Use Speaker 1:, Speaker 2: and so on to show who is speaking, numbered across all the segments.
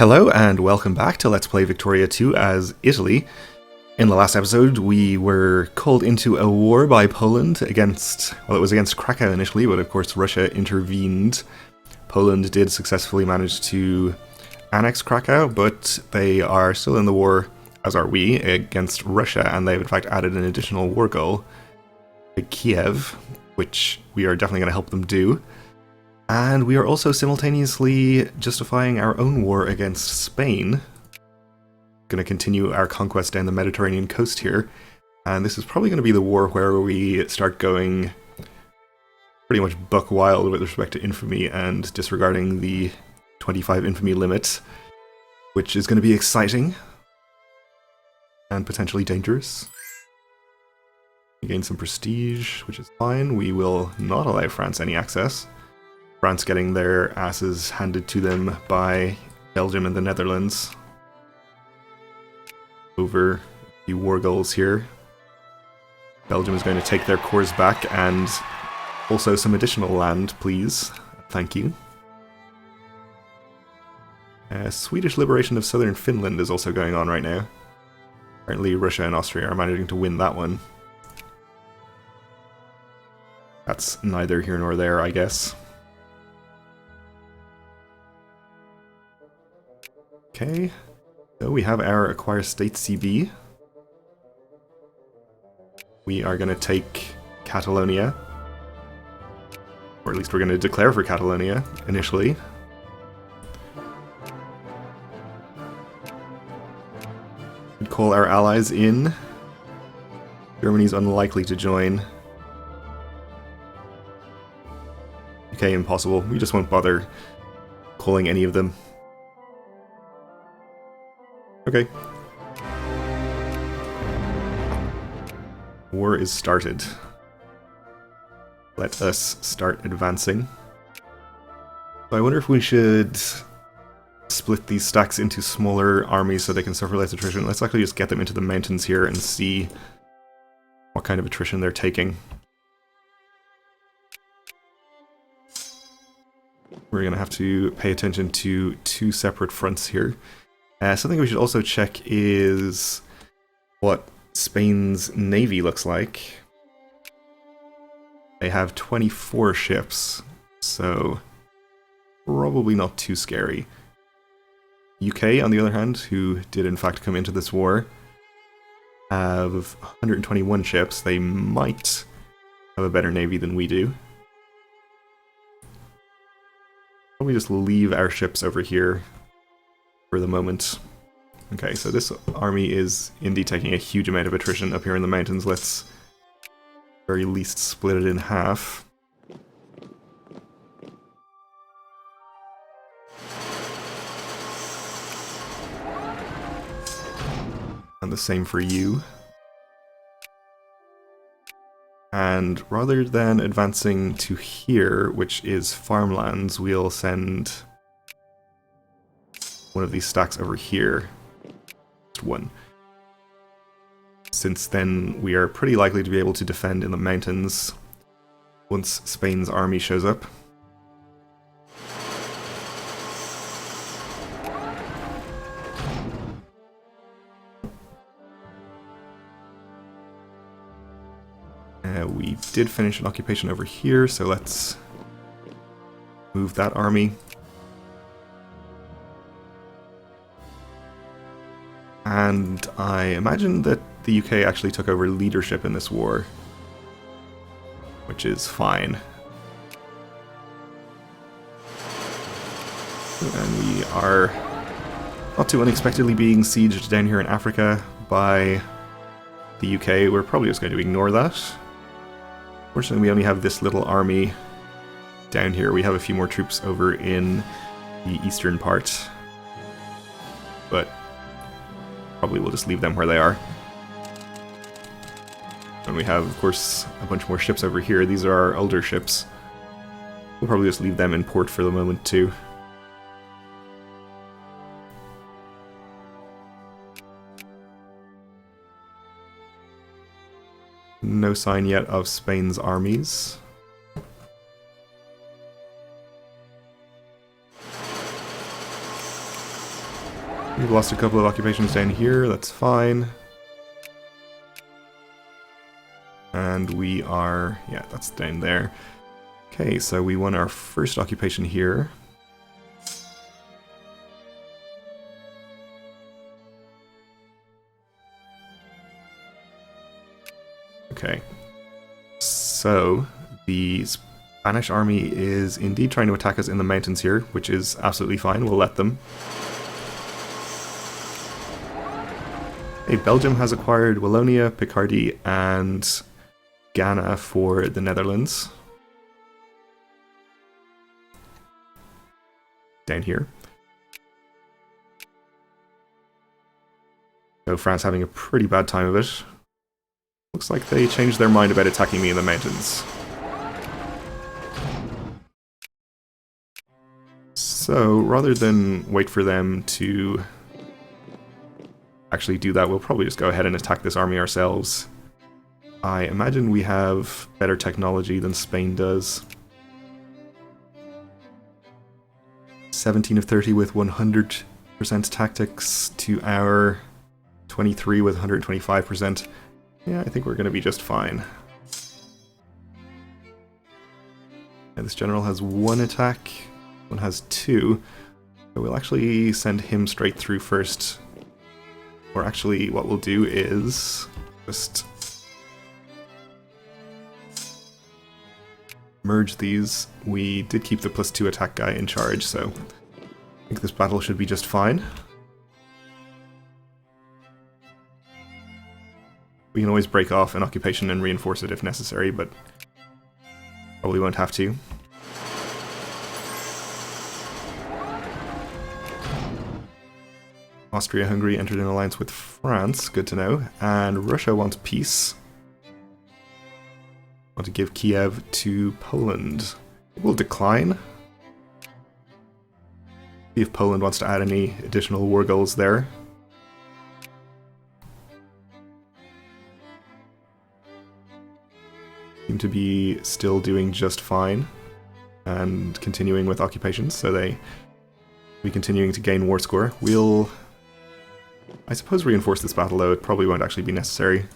Speaker 1: Hello and welcome back to Let's Play Victoria 2 as Italy. In the last episode we were called into a war by Poland against, well, it was against Krakow initially, but of course Russia intervened. Poland did successfully manage to annex Krakow, but they are still in the war, as are we, against Russia, and they've in fact added an additional war goal to Kiev, which we are definitely going to help them do. And we are also simultaneously justifying our own war against Spain. Going to continue our conquest down the Mediterranean coast here. And this is probably going to be the war where we start going pretty much buck wild with respect to infamy and disregarding the 25 infamy limit, which is going to be exciting and potentially dangerous. We gain some prestige, which is fine. We will not allow France any access. France getting their asses handed to them by Belgium and the Netherlands over a few war goals here. Belgium is going to take their cores back, and also some additional land, please. Thank you. Swedish liberation of southern Finland is also going on right now. Apparently Russia and Austria are managing to win that one. That's neither here nor there, I guess. Okay, so we have our Acquire State CB. We are going to take Catalonia. Or at least we're going to declare for Catalonia, initially. We'd call our allies in. Germany's unlikely to join. Okay, impossible. We just won't bother calling any of them. Okay. War is started. Let us start advancing. So I wonder if we should split these stacks into smaller armies so they can suffer less attrition. Let's actually just get them into the mountains here and see what kind of attrition they're taking. We're going to have to pay attention to two separate fronts here. Something we should also check is what Spain's navy looks like. They have 24 ships, so probably not too scary. UK, on the other hand, who did in fact come into this war, have 121 ships. They might have a better navy than we do. Probably just leave our ships over here for the moment. Okay, so this army is indeed taking a huge amount of attrition up here in the mountains. Let's at very least split it in half. And the same for you. And rather than advancing to here, which is farmlands, we'll send one of these stacks over here. Just one. Since then we are pretty likely to be able to defend in the mountains once Spain's army shows up. We did finish an occupation over here, so let's move that army. And I imagine that the UK actually took over leadership in this war, which is fine. And we are not too unexpectedly being sieged down here in Africa by the UK. We're probably just going to ignore that. Fortunately, we only have this little army down here. We have a few more troops over in the eastern part, but probably we'll just leave them where they are. And we have, of course, a bunch more ships over here. These are our older ships. We'll probably just leave them in port for the moment, too. No sign yet of Spain's armies. We've lost a couple of occupations down here, that's fine. And we are... yeah, that's down there. Okay, so we won our first occupation here. Okay. So, the Spanish army is indeed trying to attack us in the mountains here, which is absolutely fine, we'll let them. Hey, Belgium has acquired Wallonia, Picardy, and Ghana for the Netherlands. Down here. So France having a pretty bad time of it. Looks like they changed their mind about attacking me in the mountains. So, rather than wait for them to actually do that, we'll probably just go ahead and attack this army ourselves. I imagine we have better technology than Spain does. 17 of 30 with 100% tactics to our 23 with 125%. Yeah, I think we're going to be just fine. Yeah, this general has one attack, one has two. So we'll actually send him straight through first. Or actually, what we'll do is just merge these. We did keep the +2 attack guy in charge, so I think this battle should be just fine. We can always break off an occupation and reinforce it if necessary, but probably won't have to. Austria-Hungary entered an alliance with France, good to know, and Russia wants peace. Want to give Kiev to Poland. We'll decline. See if Poland wants to add any additional war goals there. Seem to be still doing just fine and continuing with occupations, so they will be continuing to gain war score. We'll, I suppose, reinforce this battle, though it probably won't actually be necessary.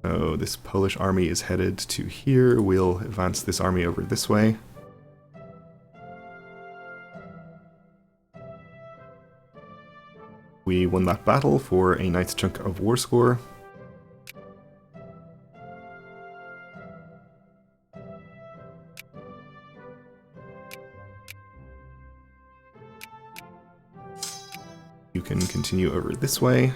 Speaker 1: So this Polish army is headed to here. We'll advance this army over this way. We won that battle for a nice chunk of war score. You can continue over this way.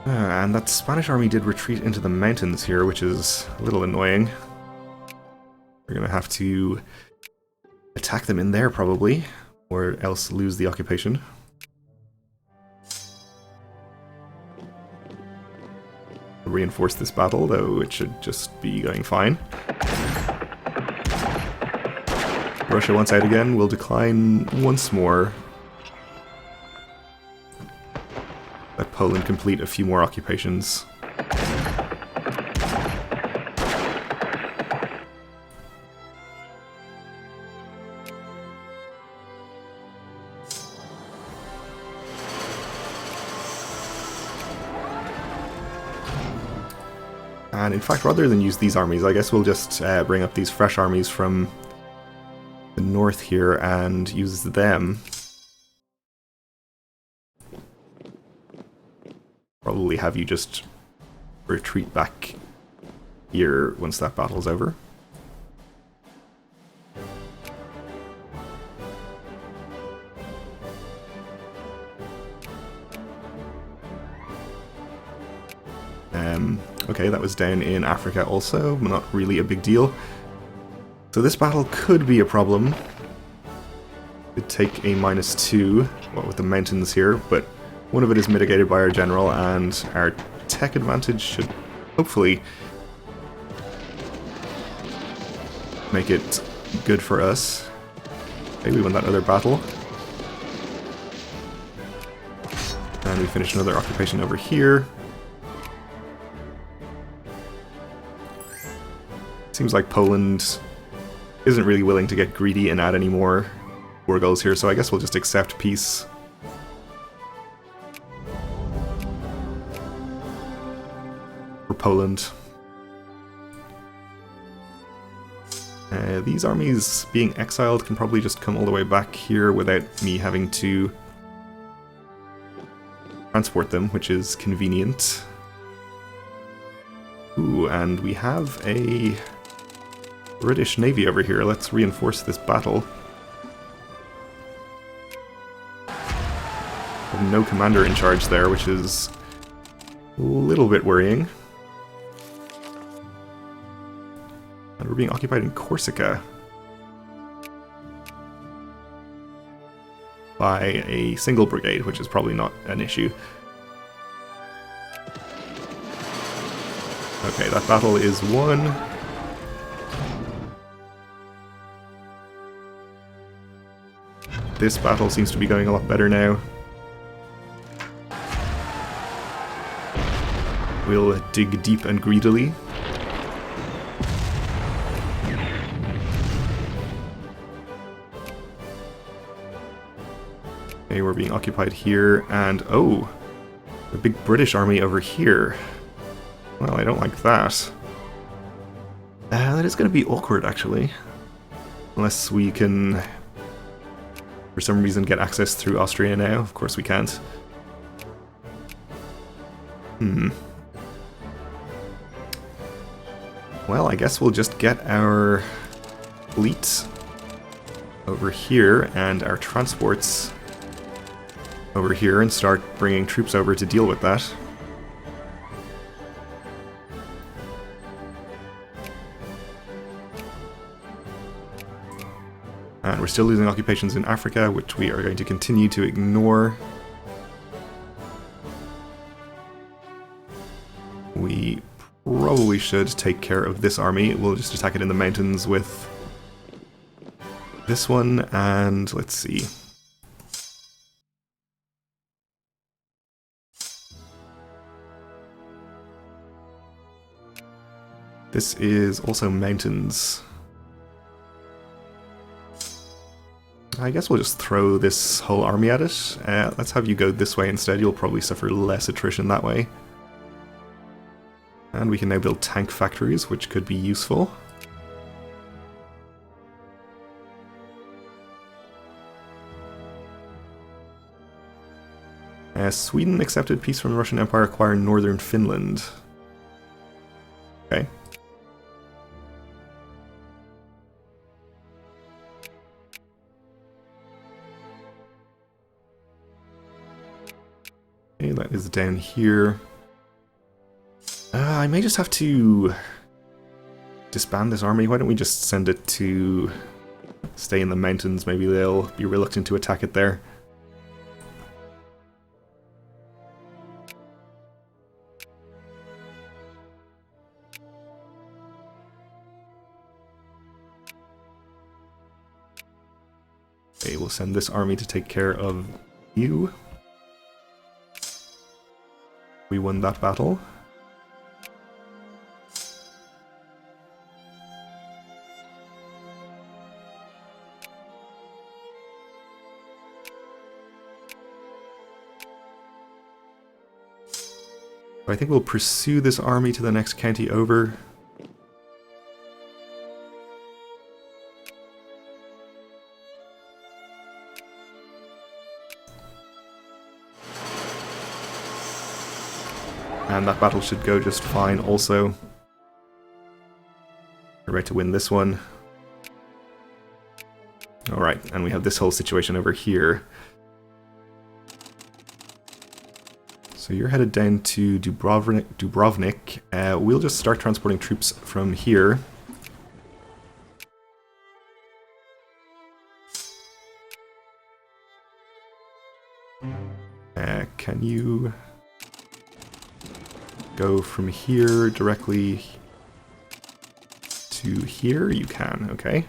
Speaker 1: And that Spanish army did retreat into the mountains here, which is a little annoying. We're going to have to attack them in there, probably, or else lose the occupation. Reinforce this battle, though it should just be going fine. Russia wants out again. We'll decline once more. Let Poland complete a few more occupations. And in fact, rather than use these armies, I guess we'll just bring up these fresh armies from the north here and use them. Probably have you just retreat back here once that battle's over. Okay, that was down in Africa also, not really a big deal. So this battle could be a problem. Could take a -2, what with the mountains here, but one of it is mitigated by our general, and our tech advantage should hopefully make it good for us. Okay, we won that other battle. And we finished another occupation over here. Seems like Poland isn't really willing to get greedy and add any more war goals here, so I guess we'll just accept peace. For Poland. These armies being exiled can probably just come all the way back here without me having to transport them, which is convenient. Ooh, and we have a British Navy over here. Let's reinforce this battle. No commander in charge there, which is a little bit worrying. And we're being occupied in Corsica by a single brigade, which is probably not an issue. Okay, that battle is won. This battle seems to be going a lot better now. We'll dig deep and greedily. Okay, we're being occupied here, and oh, a big British army over here. Well, I don't like that. That is going to be awkward, actually. Unless we can, for some reason, get access through Austria now. Of course we can't. Well, I guess we'll just get our fleet over here and our transports over here and start bringing troops over to deal with that. And we're still losing occupations in Africa, which we are going to continue to ignore. We probably should take care of this army. We'll just attack it in the mountains with this one, and let's see. This is also mountains. I guess we'll just throw this whole army at it. Let's have you go this way instead. You'll probably suffer less attrition that way. And we can now build tank factories, which could be useful. Sweden accepted peace from the Russian Empire, acquire northern Finland. Okay. Okay, that is down here. I may just have to disband this army. Why don't we just send it to stay in the mountains? Maybe they'll be reluctant to attack it there. Okay, we'll send this army to take care of you. We won that battle. I think we'll pursue this army to the next county over. And that battle should go just fine also. We're about to win this one. Alright, and we have this whole situation over here. So you're headed down to Dubrovnik. We'll just start transporting troops from here. Can you go from here directly to here? You can, okay.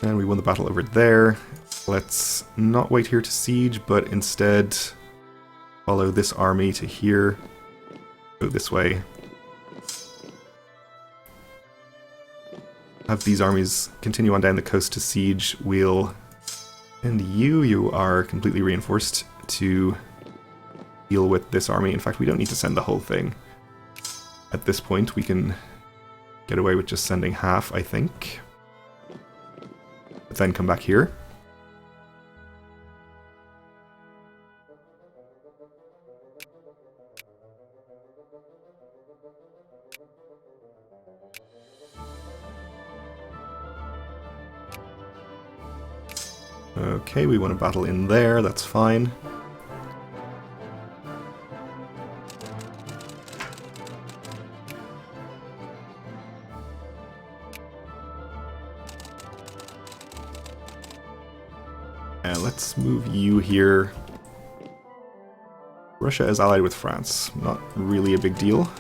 Speaker 1: And we won the battle over there. Let's not wait here to siege, but instead follow this army to here. Go this way. Have these armies continue on down the coast to siege. We'll... And you are completely reinforced to deal with this army. In fact, we don't need to send the whole thing. At this point, we can get away with just sending half, I think. But then come back here. Okay, we want to battle in there, that's fine. Let's move you here. Russia is allied with France. Not really a big deal.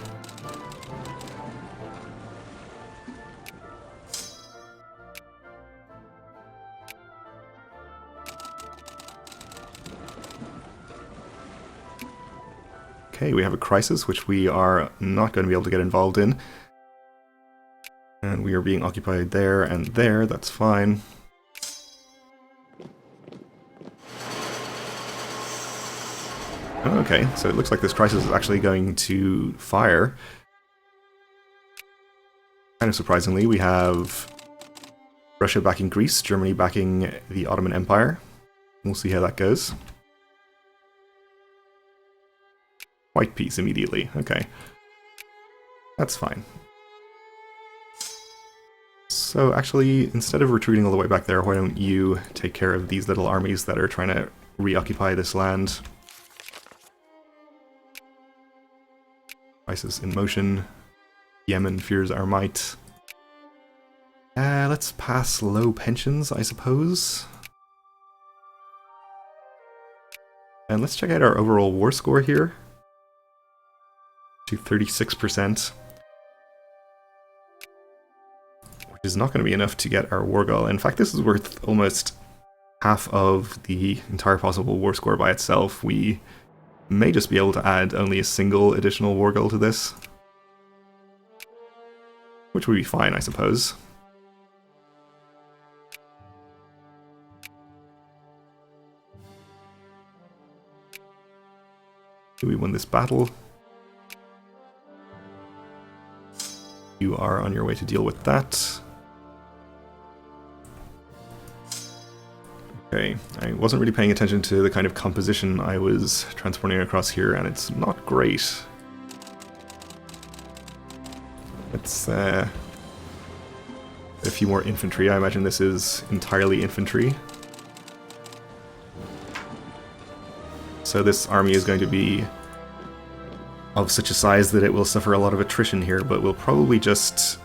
Speaker 1: Okay, we have a crisis, which we are not going to be able to get involved in. And we are being occupied there and there, that's fine. Okay, so it looks like this crisis is actually going to fire. Kind of surprisingly, we have Russia backing Greece, Germany backing the Ottoman Empire. We'll see how that goes. White peace immediately, okay. That's fine. So actually, instead of retreating all the way back there, why don't you take care of these little armies that are trying to reoccupy this land? Crisis in motion. Yemen fears our might. Let's pass low pensions, I suppose. And let's check out our overall war score here. To 36%. Which is not going to be enough to get our war goal. In fact, this is worth almost half of the entire possible war score by itself. We may just be able to add only a single additional war goal to this. Which would be fine, I suppose. We won this battle. You are on your way to deal with that. Okay, I wasn't really paying attention to the kind of composition I was transporting across here, and it's not great. Let's a few more infantry. I imagine this is entirely infantry. So this army is going to be of such a size that it will suffer a lot of attrition here, but we'll probably just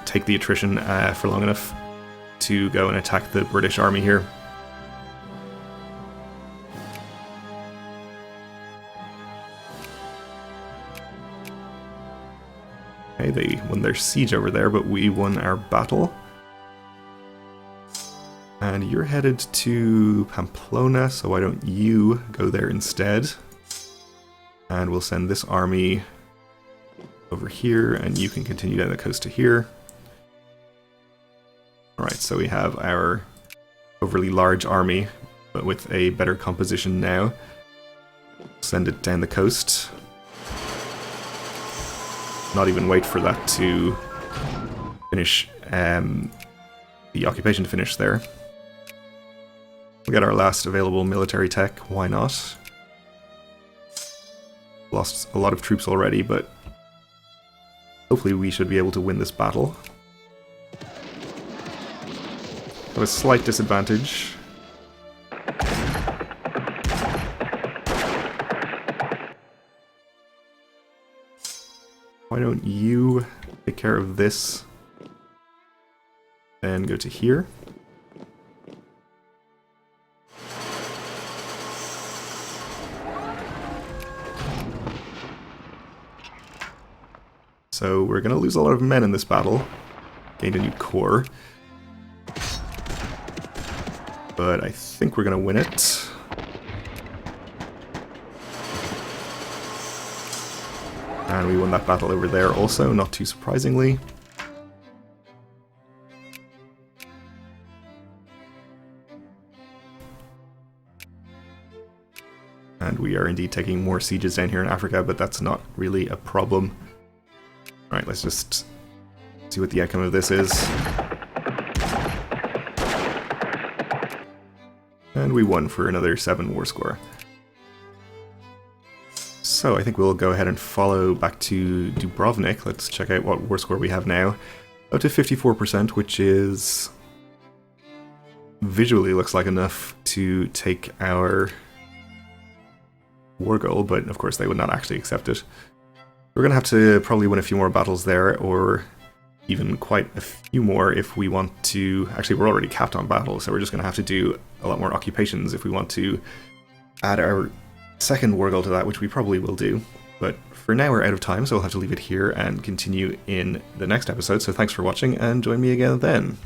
Speaker 1: take the attrition for long enough to go and attack the British army here. Okay, they won their siege over there, but we won our battle. And you're headed to Pamplona, so why don't you go there instead? And we'll send this army over here, and you can continue down the coast to here. Alright, so we have our overly large army, but with a better composition now. Send it down the coast. Not even wait for that to finish, the occupation to finish there. We got our last available military tech, why not? Lost a lot of troops already, but hopefully we should be able to win this battle. Have a slight disadvantage. Why don't you take care of this and go to here? so we're going to lose a lot of men in this battle. Gained a new corps. But I think we're going to win it. And we won that battle over there also, not too surprisingly. And we are indeed taking more sieges down here in Africa, but that's not really a problem. Alright, let's just see what the outcome of this is. And we won for another 7 war score. So I think we'll go ahead and follow back to Dubrovnik. Let's check out what war score we have now. Up to 54%, which is... visually looks like enough to take our war goal, but of course they would not actually accept it. We're going to have to probably win a few more battles there, or even quite a few more if we want to... Actually, we're already capped on battles, so we're just going to have to do a lot more occupations if we want to add our second war goal to that, which we probably will do. But for now we're out of time, so we'll have to leave it here and continue in the next episode. So thanks for watching, and join me again then.